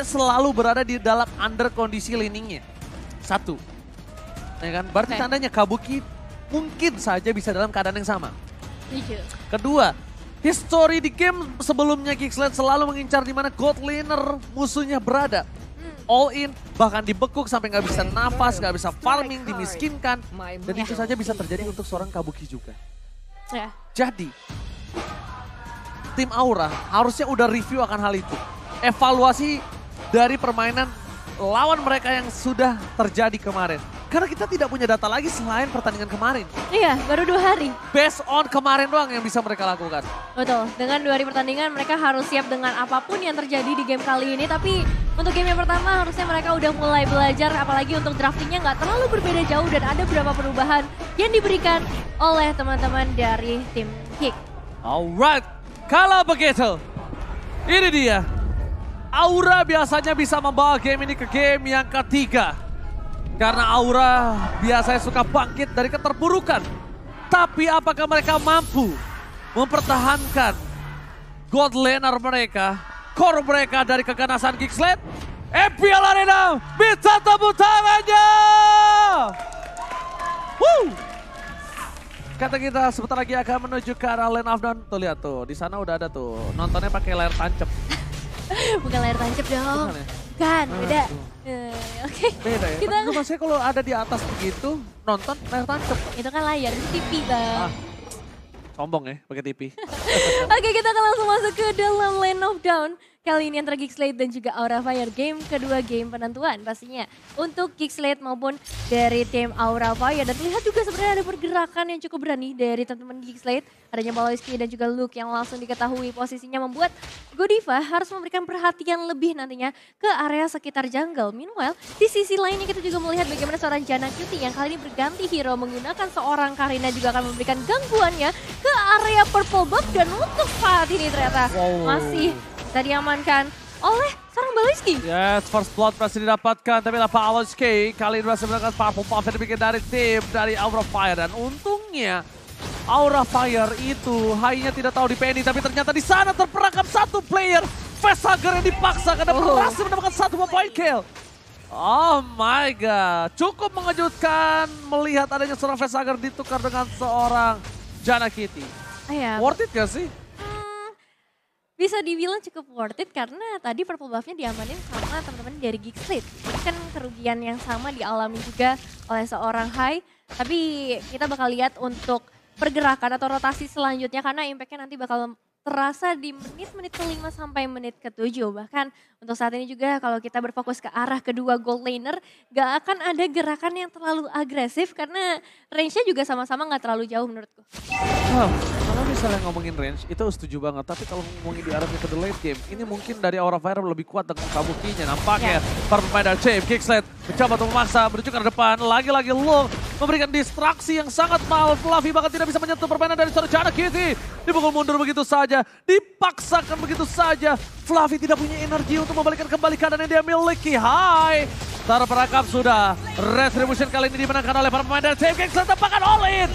selalu berada di dalam under kondisi laningnya. Satu. Ya kan? Berarti tandanya Kabuki mungkin saja bisa dalam keadaan yang sama. Kedua, history di game sebelumnya Geekslate selalu mengincar di mana gold laner musuhnya berada. All in, bahkan dibekuk sampai nggak bisa nafas, nggak bisa farming, dimiskinkan. Dan itu saja bisa terjadi untuk seorang Kabuki juga. Jadi, tim Aura harusnya udah review akan hal itu. Evaluasi dari permainan lawan mereka yang sudah terjadi kemarin. Karena kita tidak punya data lagi selain pertandingan kemarin. Iya, baru 2 hari. Based on kemarin doang yang bisa mereka lakukan. Betul, dengan 2 hari pertandingan mereka harus siap dengan apapun yang terjadi di game kali ini. Tapi untuk game yang pertama harusnya mereka udah mulai belajar, apalagi untuk draftingnya nggak terlalu berbeda jauh dan ada beberapa perubahan yang diberikan oleh teman-teman dari tim Kick. Alright, kalau begitu, ini dia. Aura biasanya bisa membawa game ini ke game yang ketiga. Karena Aura biasanya suka bangkit dari keterpurukan. Tapi apakah mereka mampu mempertahankan gold laner mereka, core mereka dari keganasan Geekslate? MPL Arena, minta tepuk tangannya! Woo! Kata kita sebentar lagi akan menuju ke arah lane of down. Tuh lihat tuh, di sana udah ada tuh. Nontonnya pakai layar tancap. Bukan layar tancap dong. Bukan ya? Kan, beda. Oke. Beda ya? Kita... Maksudnya kalau ada di atas begitu, nonton layar tancap. Itu kan layar, itu TV bang. Sombong ya, pakai TV. Oke, kita akan langsung masuk ke dalam lane of down. Kali ini antara Geekslate dan juga Aura Fire. Game kedua, game penentuan pastinya. Untuk Geekslate maupun dari tim Aura Fire. Dan terlihat juga sebenarnya ada pergerakan yang cukup berani dari teman-teman Geekslate. Adanya Baloyski dan juga Luke yang langsung diketahui posisinya membuat Godiva harus memberikan perhatian lebih nantinya ke area sekitar jungle. Meanwhile, di sisi lainnya kita juga melihat bagaimana seorang Janna Cutie yang kali ini berganti hero menggunakan seorang Karina juga akan memberikan gangguannya ke area purple buff. Dan untuk saat ini ternyata masih bisa diamankan oleh seorang Baloyski. Yes, first blood berhasil didapatkan, tapi lah Baloyski kali ini berhasil mendapatkan purple buff yang dibikin dari tim dari Aura Fire. Dan untungnya Aura Fire itu high-nya tidak tahu di Penny, tapi ternyata di sana terperangkap satu player. Facehugger yang dipaksa karena berhasil mendapatkan satu point kill. Oh my god, cukup mengejutkan melihat adanya seorang Facehugger ditukar dengan seorang Janna Cutie. Worth it gak sih? Bisa dibilang cukup worth it karena tadi purple buff-nya diamanin sama teman-teman dari Geekslate. Ini kan kerugian yang sama dialami juga oleh seorang Hai. Tapi kita bakal lihat untuk pergerakan atau rotasi selanjutnya karena impact-nya nanti bakal terasa di menit-menit ke-5 sampai menit ke-7. Bahkan untuk saat ini juga kalau kita berfokus ke arah kedua gold laner, gak akan ada gerakan yang terlalu agresif karena range-nya juga sama-sama gak terlalu jauh menurutku. Kalau misalnya ngomongin range, itu setuju banget. Tapi kalau ngomongin di arah ke the late game, ini mungkin dari Aura Fire lebih kuat dengan Kabukinya. Nampaknya para pemain dari Chave, Geekslate mencoba untuk memaksa, menuju ke depan. Lagi-lagi Long memberikan distraksi yang sangat mahal. Fluffy bahkan tidak bisa menyentuh permainan dari seorang Janna Cutie. Dipukul mundur begitu saja, dipaksakan begitu saja. Fluffy tidak punya energi untuk membalikan kembali keadaan yang dia miliki. Hai, terperangkap sudah. Retribution kali ini dimenangkan oleh para pemain dari Chave. Geekslate tampakkan all in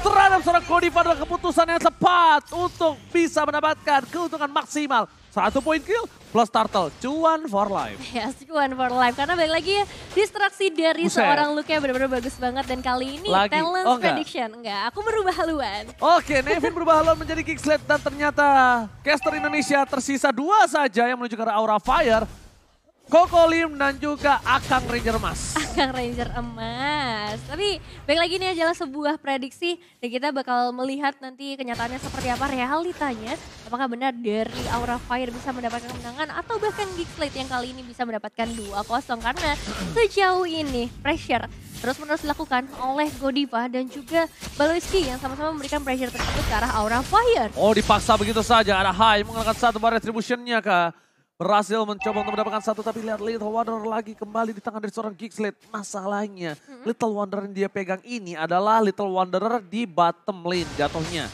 terhadap seorang Godiva adalah keputusan yang tepat untuk bisa mendapatkan keuntungan maksimal. 1 point kill plus turtle, cuan for life. Yes, cuan for life. Karena balik lagi ya, distraksi dari seorang Luke yang benar-benar bagus banget. Dan kali ini talent prediction. Enggak, aku berubah haluan. Oke, Nevin berubah haluan menjadi Geekslate. Dan ternyata caster Indonesia tersisa 2 saja yang menuju ke arah Aura Fire. Koko Lim dan juga Akang Ranger Emas. Akang Ranger Emas. Tapi baik lagi ini adalah sebuah prediksi dan kita bakal melihat nanti kenyataannya seperti apa realitanya. Apakah benar dari Aura Fire bisa mendapatkan kemenangan atau bahkan Geekslate yang kali ini bisa mendapatkan 2-0. Karena sejauh ini pressure terus-menerus dilakukan oleh Godiva dan juga Baloyski yang sama-sama memberikan pressure tersebut ke arah Aura Fire. Oh, dipaksa begitu saja. Ada Hai mengalahkan satu bar retribution-nya kah? Berhasil mencoba untuk mendapatkan satu, tapi lihat Little Wonder lagi kembali di tangan dari seorang Geekslate. Masalahnya, Little Wonder yang dia pegang ini adalah Little Wanderer di bottom lane jatuhnya.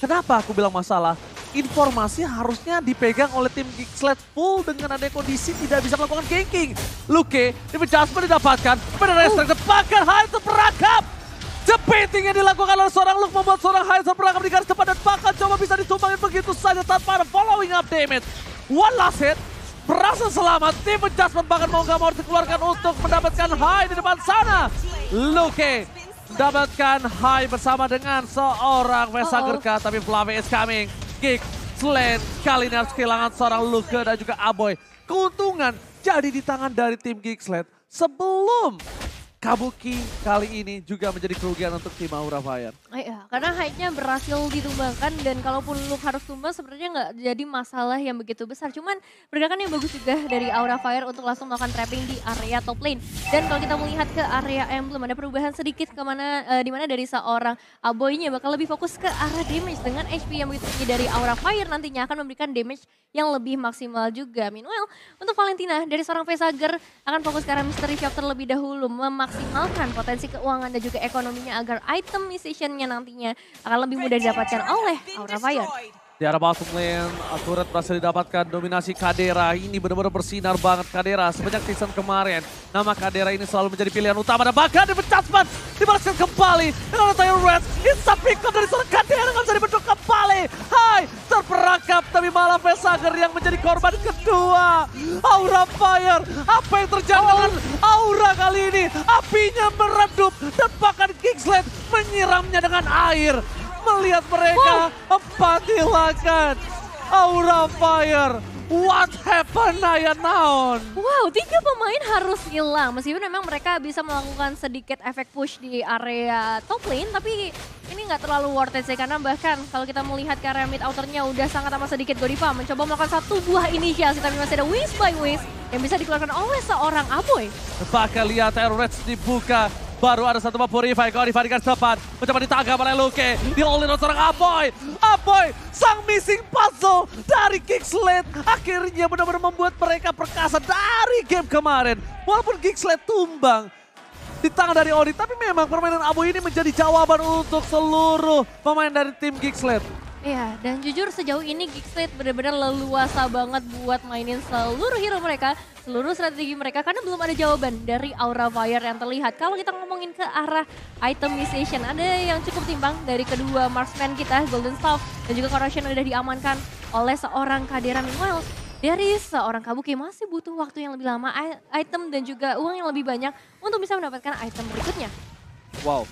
Kenapa aku bilang masalah? Informasi harusnya dipegang oleh tim Geekslate full dengan ada kondisi tidak bisa melakukan ganking. Luke, Jasper didapatkan, pada restrek tepakan, Hai terperangkap. Jepiting yang dilakukan oleh seorang Luke membuat seorang Hai terperangkap di garis depan dan bahkan coba bisa ditumbangin begitu saja tanpa ada following up damage. One last hit, berhasil selamat. Tim adjustment bahkan mau gak mau dikeluarkan untuk mendapatkan high di depan sana. Luke mendapatkan high bersama dengan seorang Vesager K, tapi Flame is coming. Gigsled kali ini harus kehilangan seorang Luke dan juga Aboy. Keuntungan jadi di tangan dari tim Gigsled sebelum Kabuki kali ini juga menjadi kerugian untuk tim Aura Fire. Iya, karena high-nya berhasil ditumbangkan dan kalaupun Luke harus tumbang sebenarnya nggak jadi masalah yang begitu besar. Cuman pergerakan yang bagus juga dari Aura Fire untuk langsung melakukan trapping di area top lane. Dan kalau kita melihat ke area emblem ada perubahan sedikit di mana dari seorang Aboy-nya bakal lebih fokus ke arah damage dengan HP yang begitu tinggi dari Aura Fire nantinya akan memberikan damage yang lebih maksimal juga. Meanwhile, untuk Valentina dari seorang Vesager akan fokus ke arah Mystery Shop terlebih dahulu, memaksimalkan potensi keuangan dan juga ekonominya agar item musician-nya nantinya akan lebih mudah didapatkan oleh Aura Fire. Di arah bottom lane, Turret berhasil didapatkan dominasi Kadera. Ini benar-benar bersinar banget Kadera semenjak season kemarin. Nama Kadera ini selalu menjadi pilihan utama dan bahkan dipencatman, dibalaskan kembali. Dengan Tyre Red, instant pick up dari seorang Kadera nggak bisa dibentuk kembali. Hai, terperangkap tapi malah Vesager yang menjadi korban kedua. Aura Fire, apa yang terjadi dengan Aura kali ini? Apinya meredup dan bahkan Gigsled menyiramnya dengan air. Melihat mereka empat hilangan. Aura Fire, what happened Naya Naon? Wow, 3 pemain harus hilang. Meskipun memang mereka bisa melakukan sedikit efek push di area top lane, tapi ini nggak terlalu worth it sih. Karena bahkan kalau kita melihat ke area mid outernya udah sangat amat sedikit. Godiva mencoba melakukan satu buah inisiasi, tapi masih ada Wings by Wings yang bisa dikeluarkan oleh seorang Aboy. Bahkan lihat Reds dibuka. Baru ada satu Purify, Godiva di garis depan. Mencoba ditangkap oleh Luke. Di-all-in oleh seorang Aboy. Aboy, sang missing puzzle dari Gigsled. Akhirnya benar-benar membuat mereka perkasa dari game kemarin. Walaupun Gigsled tumbang di tangan dari Odi. Tapi memang permainan Aboy ini menjadi jawaban untuk seluruh pemain dari tim Gigsled. Iya, dan jujur sejauh ini Gigsled benar-benar leluasa banget buat mainin seluruh hero mereka, seluruh strategi mereka, karena belum ada jawaban dari Aura Fire yang terlihat. Kalau kita ngomongin ke arah itemization, ada yang cukup timbang dari kedua marksman kita, Golden Staff dan juga Corrosion udah diamankan oleh seorang Kadera. Meanwhile, dari seorang Kabuki masih butuh waktu yang lebih lama, item dan juga uang yang lebih banyak untuk bisa mendapatkan item berikutnya. Wow,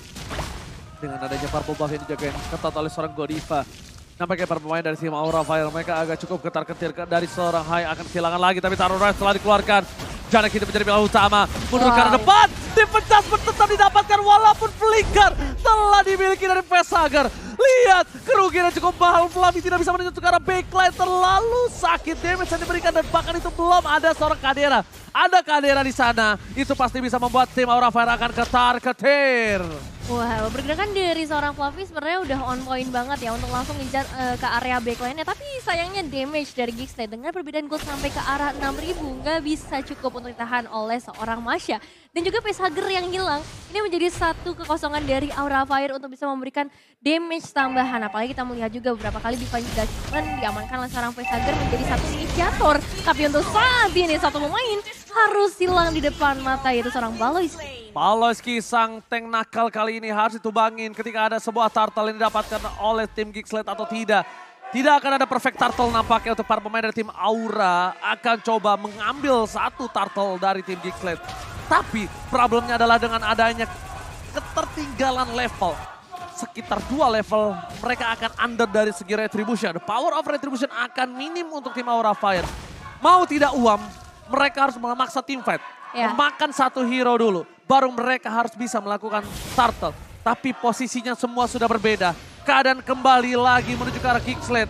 dengan adanya purple buff yang dijaga ketat oleh seorang Godiva. Nampaknya para pemain dari tim Aura Fire mereka agak cukup ketar-ketir dari seorang Hai akan kehilangan lagi, tapi Tyre Red setelah dikeluarkan. Jana kita menjadi pilihan utama, mundur ke arah depan, dipecah tetap didapatkan walaupun flicker telah dimiliki dari Vesager. Lihat, kerugian yang cukup mahal, Flame tidak bisa menuju ke arah backline, terlalu sakit damage yang diberikan dan bahkan itu belum ada seorang Kadera. Ada Kadera di sana, itu pasti bisa membuat tim Aura Fire akan ketar-ketir. Wow, pergerakan dari seorang Fluffy sebenarnya udah on point banget ya untuk langsung ngejar ke area backline-nya. Tapi sayangnya damage dari Gigsled dengan perbedaan gold sampai ke arah 6.000 nggak bisa cukup untuk ditahan oleh seorang Masya. Dan juga Vesager yang hilang, ini menjadi satu kekosongan dari Aura Fire untuk bisa memberikan damage tambahan. Apalagi kita melihat juga beberapa kali Divine Judgment diamankan oleh seorang Vesager menjadi satu inisiator. Tapi untuk saat ini satu pemain harus hilang di depan mata, yaitu seorang Baloyski. Baloyski sang tank nakal kali ini harus ditubangin ketika ada sebuah turtle yang didapatkan oleh tim Gigsled atau tidak. Tidak akan ada perfect turtle nampaknya untuk para pemain dari tim Aura akan coba mengambil satu turtle dari tim Gigsled. Tapi problemnya adalah dengan adanya ketertinggalan level. Sekitar 2 level mereka akan under dari segi retribution. The power of retribution akan minim untuk tim Aura Fire. Mau tidak uam, mereka harus memaksa team fight. Memakan satu hero dulu, baru mereka harus bisa melakukan turtle. Tapi posisinya semua sudah berbeda. Keadaan kembali lagi menuju ke arah Gigsled.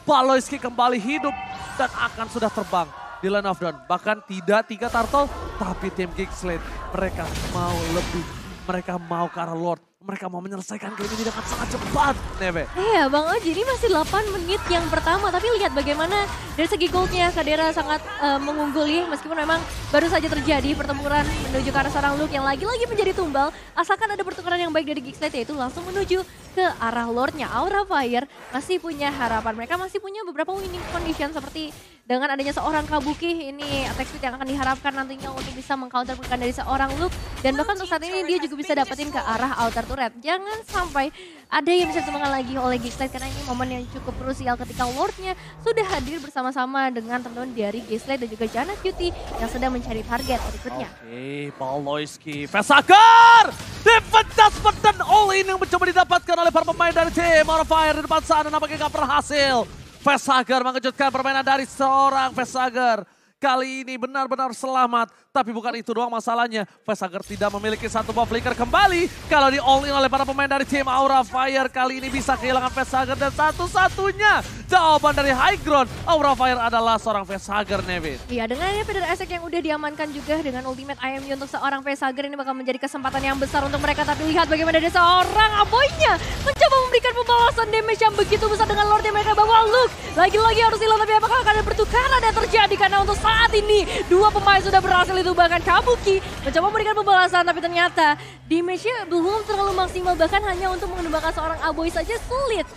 Baloyski kembali hidup dan akan sudah terbang di lane of dawn. Bahkan tidak 3 turtle, tapi tim Gigsled mereka mau lebih. Mereka mau ke arah Lord. Mereka mau menyelesaikan game ini dengan sangat cepat, Neve. Iya, Bang Oji, ini masih 8 menit yang pertama. Tapi lihat bagaimana dari segi goldnya Kadera sangat mengungguli. Meskipun memang baru saja terjadi pertempuran menuju ke arah seorang Luke yang lagi-lagi menjadi tumbal. Asalkan ada pertukaran yang baik dari Gigsled, yaitu langsung menuju ke arah Lordnya. Aura Fire masih punya harapan. Mereka masih punya beberapa winning condition seperti dengan adanya seorang Kabuki ini attack speed yang akan diharapkan nantinya untuk bisa mengcounter pergerakan dari seorang Luke. Dan bahkan untuk saat ini dia juga bisa dapetin ke arah outer turret. Jangan sampai ada yang bisa ditemukan lagi oleh Geekslate karena ini momen yang cukup krusial ketika Lordnya sudah hadir bersama-sama dengan teman-teman dari Geekslate dan juga Janna Cutie yang sedang mencari target berikutnya. Oke, Balloyski, Vesagar! Defense dan all-in yang mencoba didapatkan oleh para pemain dari tim Aura Fire di depan sana nampaknya gak berhasil. Vesagar mengejutkan permainan dari seorang Vesagar. Kali ini benar-benar selamat. Tapi bukan itu doang masalahnya. Vesagar tidak memiliki satu buff flicker kembali. Kalau di all in oleh para pemain dari tim Aura Fire. Kali ini bisa kehilangan Vesagar. Dan satu-satunya jawaban dari high ground. Aura Fire adalah seorang Vesagar, Nevin. Iya, dengan Feather Esek yang udah diamankan juga dengan ultimate IMU untuk seorang Vesagar. Ini bakal menjadi kesempatan yang besar untuk mereka. Tapi lihat bagaimana ada seorang Aboynya mencoba memberikan pembalasan damage yang begitu besar dengan Lord yang mereka bawa. Luke lagi-lagi harus hilang. Tapi apakah akan ada pertukaran yang terjadi? Karena untuk saat ini dua pemain sudah berhasil itu, bahkan Kabuki mencoba memberikan pembalasan tapi ternyata damage-nya belum terlalu maksimal, bahkan hanya untuk menembakkan seorang Aboy saja sulit.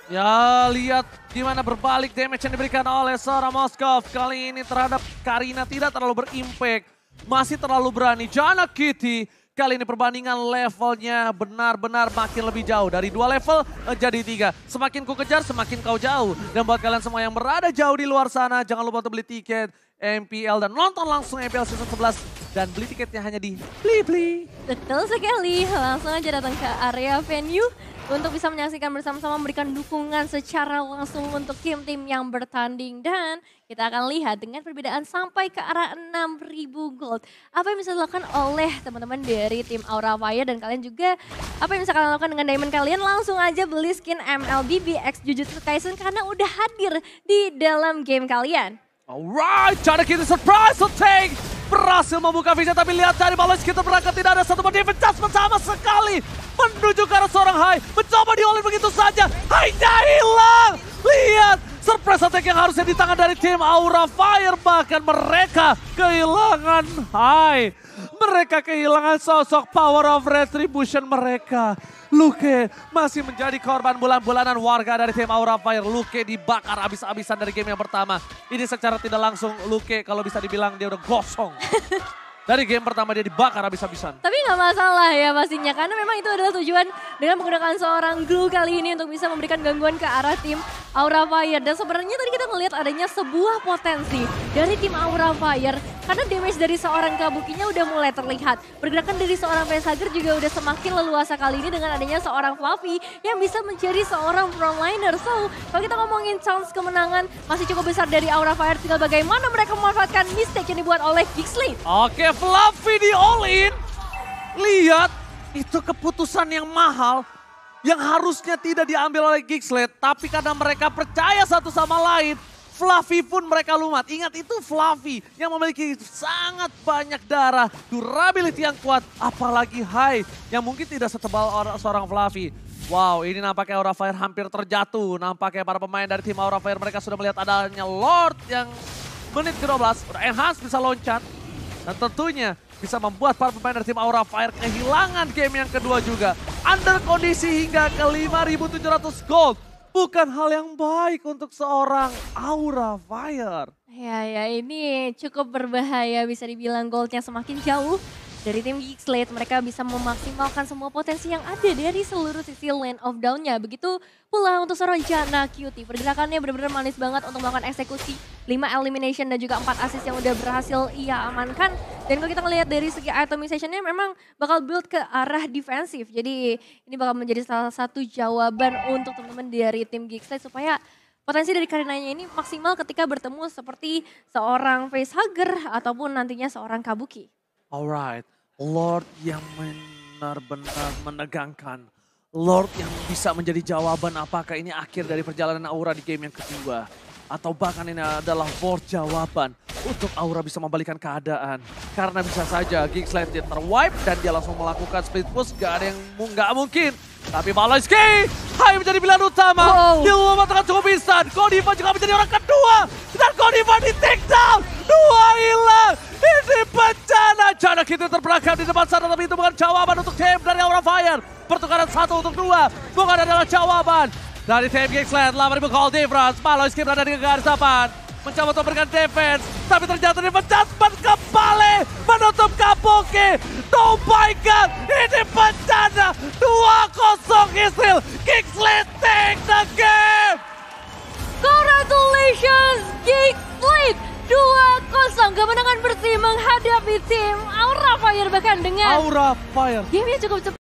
Ya, lihat gimana berbalik damage yang diberikan oleh seorang Moskov. Kali ini terhadap Karina tidak terlalu berimpact. Masih terlalu berani. Janna Cutie. Kali ini perbandingan levelnya benar-benar makin lebih jauh. Dari 2 level menjadi 3. Semakin ku kejar, semakin kau jauh. Dan buat kalian semua yang berada jauh di luar sana, jangan lupa untuk beli tiket MPL dan nonton langsung MPL Season 11. Dan beli tiketnya hanya di Blibli. Betul sekali, langsung aja datang ke area venue untuk bisa menyaksikan bersama-sama, memberikan dukungan secara langsung untuk tim-tim yang bertanding. Dan kita akan lihat dengan perbedaan sampai ke arah 6.000 gold. Apa yang bisa dilakukan oleh teman-teman dari tim Aura Fire dan kalian juga apa yang bisa kalian lakukan dengan diamond kalian. Langsung aja beli skin MLBB X Jujutsu Kaisen karena udah hadir di dalam game kalian. Alright, Janna Cutie surprise attack. Berhasil membuka vision tapi lihat dari Balloyski kita berangkat tidak ada satu defense adjustment sama sekali. Menuju ke arah seorang Hai, mencoba di-all-in begitu saja. Hai-nya hilang. Lihat, surprise attack yang harusnya di tangan dari tim Aura Fire. Bahkan mereka kehilangan Hai. Mereka kehilangan sosok power of retribution mereka. Luke masih menjadi korban bulan-bulanan warga dari tim Aura Fire. Luke dibakar abis-abisan dari game yang pertama. Ini secara tidak langsung Luke kalau bisa dibilang dia udah gosong. Dari game pertama dia dibakar habis-habisan. Tapi nggak masalah ya pastinya, karena memang itu adalah tujuan dengan menggunakan seorang glue kali ini untuk bisa memberikan gangguan ke arah tim Aura Fire. Dan sebenarnya tadi kita melihat adanya sebuah potensi dari tim Aura Fire. Karena damage dari seorang Kabukinya udah mulai terlihat. Pergerakan dari seorang Vesagar juga udah semakin leluasa kali ini dengan adanya seorang Fluffy yang bisa menjadi seorang frontliner. So, kalau kita ngomongin chance kemenangan masih cukup besar dari Aura Fire. Tinggal bagaimana mereka memanfaatkan mistake yang dibuat oleh Geekslate. Oke, Fluffy di all-in. Lihat, itu keputusan yang mahal. Yang harusnya tidak diambil oleh Geekslate. Tapi karena mereka percaya satu sama lain. Fluffy pun mereka lumat. Ingat itu Fluffy yang memiliki sangat banyak darah. Durability yang kuat. Apalagi Hai yang mungkin tidak setebal seorang Fluffy. Wow, ini nampaknya Aura Fire hampir terjatuh. Nampaknya para pemain dari tim Aura Fire mereka sudah melihat adanya Lord yang menit ke-12. Udah enhance bisa loncat. Dan tentunya bisa membuat para pemain dari tim Aura Fire kehilangan game yang kedua juga. Under kondisi hingga ke 5.700 gold. Bukan hal yang baik untuk seorang Aura Fire. Ya ini cukup berbahaya, bisa dibilang goldnya semakin jauh. Dari tim Geekslate mereka bisa memaksimalkan semua potensi yang ada dari seluruh sisi lane of down-nya. Begitu pula untuk seorang Janna Cutie. Pergerakannya benar-benar manis banget untuk melakukan eksekusi. 5 elimination dan juga 4 assist yang udah berhasil ia amankan. Dan kalau kita ngelihat dari segi itemization-nya memang bakal build ke arah defensif. Jadi ini bakal menjadi salah satu jawaban untuk teman-teman dari tim Geekslate supaya potensi dari Karinanya ini maksimal ketika bertemu seperti seorang facehugger ataupun nantinya seorang Kabuki. Alright, Lord yang benar-benar menegangkan. Lord yang bisa menjadi jawaban apakah ini akhir dari perjalanan Aura di game yang kedua. Atau bahkan ini adalah vote jawaban untuk Aura bisa membalikan keadaan. Karena bisa saja Geekslate dia terwipe dan dia langsung melakukan split push. Gak ada yang nggak mungkin. Tapi Balloyski Hai menjadi pilihan utama. Dia mematahkan cukup instan. Godiva juga menjadi orang kedua. Dan Godiva di take down. 2 hilang. Ini bencana. Janna Cutie terperangkap di depan sana. Tapi itu bukan jawaban untuk tim dari Aura Fire. Pertukaran 1 untuk 2. Bukan adalah jawaban. Dari tim Geekslate 8.000 gold difference. Balloyski berada di garis depan. mencoba untuk memberikan defense. Tapi ternyata dipecat kembali menutup Kabuki. Oh my god, ini bencana. 2-0 Israel. Kingsley take the game. Congratulations, Geekslate 2-0 kemenangan bersih menghadapi tim Aura Fire bahkan dengan Aura Fire. game yang cukup cepat.